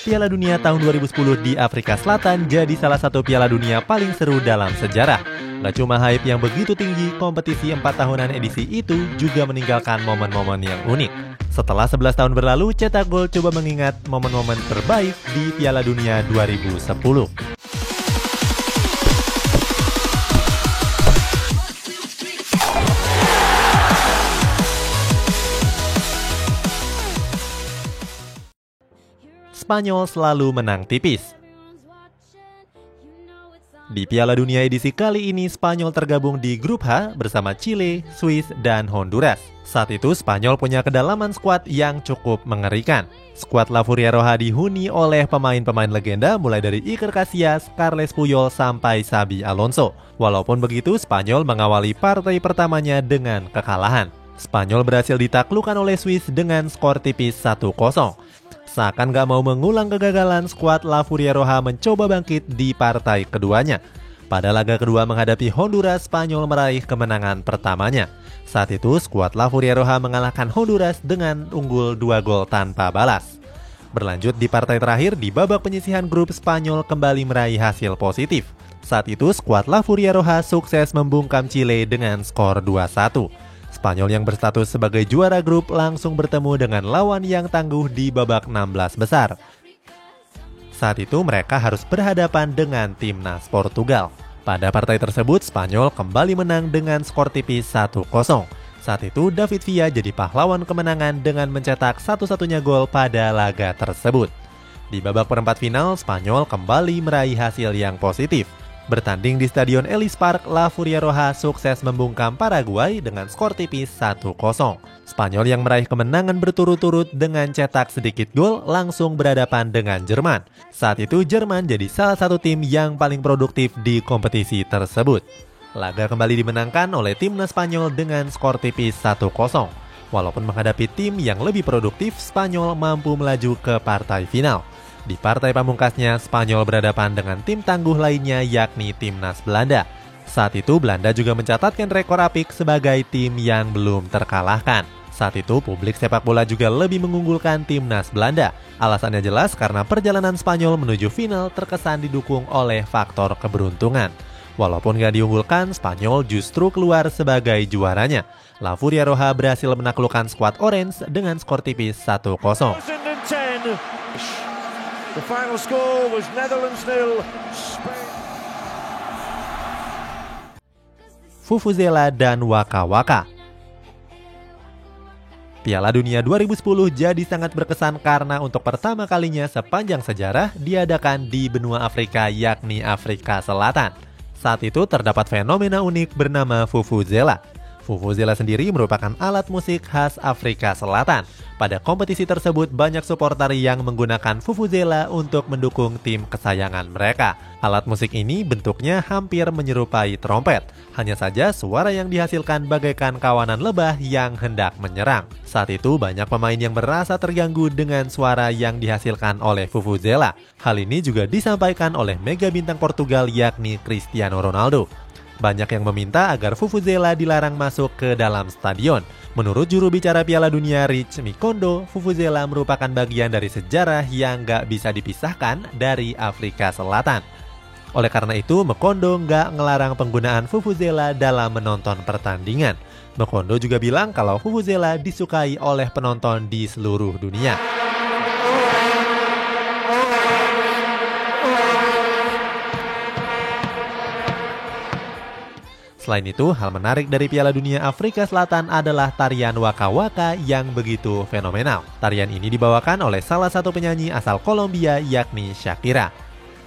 Piala Dunia tahun 2010 di Afrika Selatan jadi salah satu Piala Dunia paling seru dalam sejarah. Gak cuma hype yang begitu tinggi, kompetisi 4 tahunan edisi itu juga meninggalkan momen-momen yang unik. Setelah 11 tahun berlalu, Cetak Gol coba mengingat momen-momen terbaik di Piala Dunia 2010. Spanyol selalu menang tipis. Di Piala Dunia edisi kali ini, Spanyol tergabung di grup H bersama Chile, Swiss, dan Honduras. Saat itu, Spanyol punya kedalaman skuad yang cukup mengerikan. Skuad La Furia Roja dihuni oleh pemain-pemain legenda mulai dari Iker Casillas, Carles Puyol, sampai Xabi Alonso. Walaupun begitu, Spanyol mengawali partai pertamanya dengan kekalahan. Spanyol berhasil ditaklukkan oleh Swiss dengan skor tipis 1-0. Seakan gak mau mengulang kegagalan, skuad La Furia Roja mencoba bangkit di partai keduanya. Pada laga kedua menghadapi Honduras, Spanyol meraih kemenangan pertamanya. Saat itu, skuad La Furia Roja mengalahkan Honduras dengan unggul 2 gol tanpa balas. Berlanjut di partai terakhir, di babak penyisihan grup, Spanyol kembali meraih hasil positif. Saat itu, skuad La Furia Roja sukses membungkam Chile dengan skor 2-1. Spanyol yang berstatus sebagai juara grup langsung bertemu dengan lawan yang tangguh di babak 16 besar. Saat itu mereka harus berhadapan dengan timnas Portugal. Pada partai tersebut, Spanyol kembali menang dengan skor tipis 1-0. Saat itu David Villa jadi pahlawan kemenangan dengan mencetak satu-satunya gol pada laga tersebut. Di babak perempat final, Spanyol kembali meraih hasil yang positif. Bertanding di Stadion Ellis Park, La Furia Roja sukses membungkam Paraguay dengan skor tipis 1-0. Spanyol yang meraih kemenangan berturut-turut dengan cetak sedikit gol langsung berhadapan dengan Jerman. Saat itu Jerman jadi salah satu tim yang paling produktif di kompetisi tersebut. Laga kembali dimenangkan oleh timnas Spanyol dengan skor tipis 1-0. Walaupun menghadapi tim yang lebih produktif, Spanyol mampu melaju ke partai final. Di partai pamungkasnya, Spanyol berhadapan dengan tim tangguh lainnya yakni timnas Belanda. Saat itu Belanda juga mencatatkan rekor apik sebagai tim yang belum terkalahkan. Saat itu publik sepak bola juga lebih mengunggulkan timnas Belanda. Alasannya jelas karena perjalanan Spanyol menuju final terkesan didukung oleh faktor keberuntungan. Walaupun gak diunggulkan, Spanyol justru keluar sebagai juaranya. La Furia Roja berhasil menaklukkan skuad Orange dengan skor tipis 1-0. The final score was Netherlands 0, Spain. Vuvuzela dan Waka Waka. Piala Dunia 2010 jadi sangat berkesan karena untuk pertama kalinya sepanjang sejarah diadakan di benua Afrika yakni Afrika Selatan. Saat itu terdapat fenomena unik bernama Vuvuzela. Vuvuzela sendiri merupakan alat musik khas Afrika Selatan. Pada kompetisi tersebut banyak suporter yang menggunakan Vuvuzela untuk mendukung tim kesayangan mereka. Alat musik ini bentuknya hampir menyerupai trompet. Hanya saja suara yang dihasilkan bagaikan kawanan lebah yang hendak menyerang. Saat itu banyak pemain yang merasa terganggu dengan suara yang dihasilkan oleh Vuvuzela. Hal ini juga disampaikan oleh mega bintang Portugal yakni Cristiano Ronaldo. Banyak yang meminta agar Vuvuzela dilarang masuk ke dalam stadion. Menurut juru bicara Piala Dunia Rich Mikondo, Vuvuzela merupakan bagian dari sejarah yang gak bisa dipisahkan dari Afrika Selatan. Oleh karena itu, Mikondo gak ngelarang penggunaan Vuvuzela dalam menonton pertandingan. Mikondo juga bilang kalau Vuvuzela disukai oleh penonton di seluruh dunia. Selain itu, hal menarik dari Piala Dunia Afrika Selatan adalah tarian Waka Waka yang begitu fenomenal. Tarian ini dibawakan oleh salah satu penyanyi asal Kolombia yakni Shakira.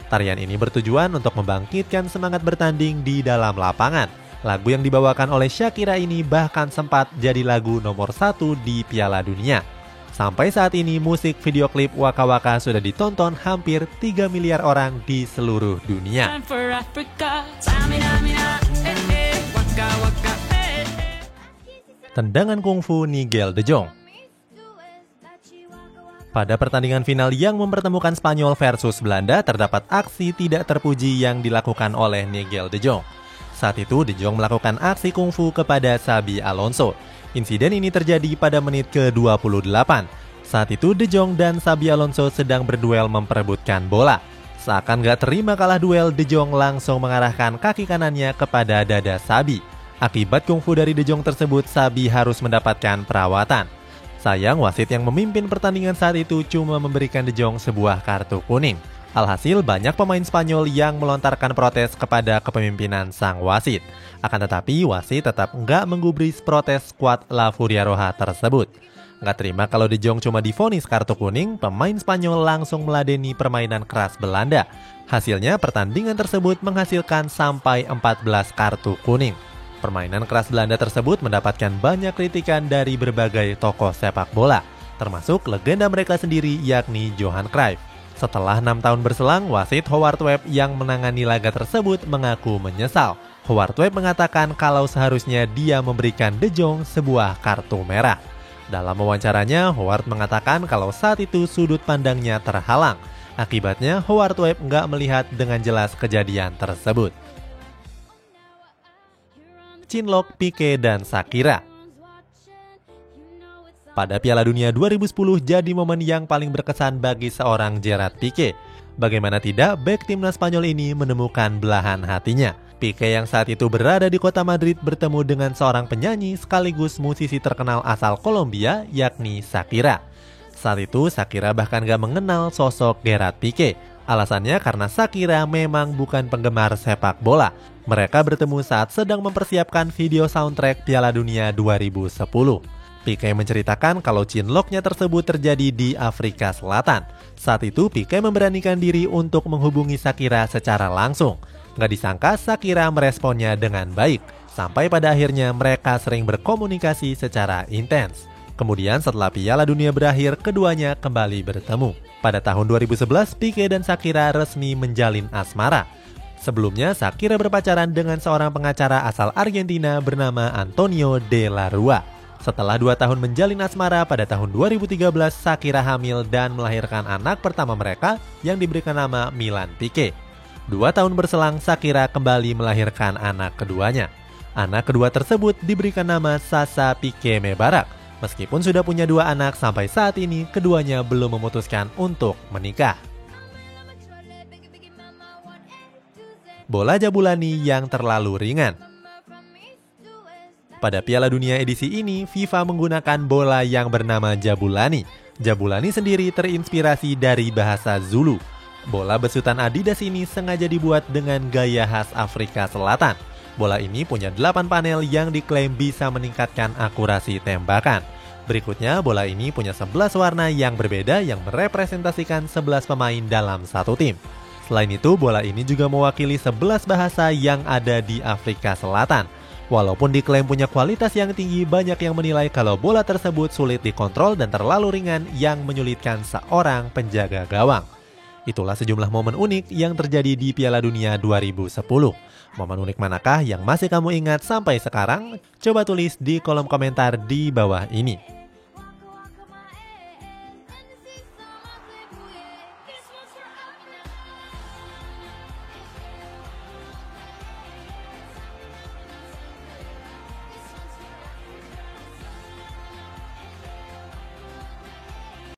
Tarian ini bertujuan untuk membangkitkan semangat bertanding di dalam lapangan. Lagu yang dibawakan oleh Shakira ini bahkan sempat jadi lagu nomor 1 di Piala Dunia. Sampai saat ini musik video klip Waka Waka sudah ditonton hampir 3 miliar orang di seluruh dunia. Tendangan kungfu Nigel de Jong. Pada pertandingan final yang mempertemukan Spanyol versus Belanda, terdapat aksi tidak terpuji yang dilakukan oleh Nigel de Jong. Saat itu, de Jong melakukan aksi kungfu kepada Xabi Alonso. Insiden ini terjadi pada menit ke-28. Saat itu De Jong dan Xabi Alonso sedang berduel memperebutkan bola. Seakan gak terima kalah duel, De Jong langsung mengarahkan kaki kanannya kepada dada Xabi. Akibat kungfu dari De Jong tersebut, Xabi harus mendapatkan perawatan. Sayang, wasit yang memimpin pertandingan saat itu cuma memberikan De Jong sebuah kartu kuning. Alhasil, banyak pemain Spanyol yang melontarkan protes kepada kepemimpinan sang wasit. Akan tetapi, wasit tetap nggak menggubris protes skuad La Furia Roja tersebut. Nggak terima kalau De Jong cuma divonis kartu kuning, pemain Spanyol langsung meladeni permainan keras Belanda. Hasilnya, pertandingan tersebut menghasilkan sampai 14 kartu kuning. Permainan keras Belanda tersebut mendapatkan banyak kritikan dari berbagai tokoh sepak bola, termasuk legenda mereka sendiri yakni Johan Cruyff. Setelah 6 tahun berselang, wasit Howard Webb yang menangani laga tersebut mengaku menyesal. Howard Webb mengatakan kalau seharusnya dia memberikan De Jong sebuah kartu merah. Dalam wawancaranya, Howard mengatakan kalau saat itu sudut pandangnya terhalang. Akibatnya, Howard Webb nggak melihat dengan jelas kejadian tersebut. Cinlok, Pique, dan Shakira. Pada Piala Dunia 2010 jadi momen yang paling berkesan bagi seorang Gerard Pique. Bagaimana tidak, bek timnas Spanyol ini menemukan belahan hatinya. Pique yang saat itu berada di kota Madrid bertemu dengan seorang penyanyi sekaligus musisi terkenal asal Kolombia yakni Shakira. Saat itu Shakira bahkan gak mengenal sosok Gerard Pique. Alasannya karena Shakira memang bukan penggemar sepak bola. Mereka bertemu saat sedang mempersiapkan video soundtrack Piala Dunia 2010. Pique menceritakan kalau cinloknya tersebut terjadi di Afrika Selatan. Saat itu Pique memberanikan diri untuk menghubungi Shakira secara langsung. Nggak disangka Shakira meresponnya dengan baik. Sampai pada akhirnya mereka sering berkomunikasi secara intens. Kemudian setelah Piala Dunia berakhir, keduanya kembali bertemu. Pada tahun 2011, Pique dan Shakira resmi menjalin asmara. Sebelumnya, Shakira berpacaran dengan seorang pengacara asal Argentina bernama Antonio de la Rua. Setelah 2 tahun menjalin asmara, pada tahun 2013 Shakira hamil dan melahirkan anak pertama mereka yang diberikan nama Milan Pique. 2 tahun berselang, Shakira kembali melahirkan anak keduanya. Anak kedua tersebut diberikan nama Sasha Pique Mebarak. Meskipun sudah punya 2 anak, sampai saat ini keduanya belum memutuskan untuk menikah. Bola Jabulani yang terlalu ringan. Pada Piala Dunia edisi ini, FIFA menggunakan bola yang bernama Jabulani. Jabulani sendiri terinspirasi dari bahasa Zulu. Bola besutan Adidas ini sengaja dibuat dengan gaya khas Afrika Selatan. Bola ini punya 8 panel yang diklaim bisa meningkatkan akurasi tembakan. Berikutnya, bola ini punya 11 warna yang berbeda yang merepresentasikan 11 pemain dalam satu tim. Selain itu, bola ini juga mewakili 11 bahasa yang ada di Afrika Selatan. Walaupun diklaim punya kualitas yang tinggi, banyak yang menilai kalau bola tersebut sulit dikontrol dan terlalu ringan yang menyulitkan seorang penjaga gawang. Itulah sejumlah momen unik yang terjadi di Piala Dunia 2010. Momen unik manakah yang masih kamu ingat sampai sekarang? Coba tulis di kolom komentar di bawah ini.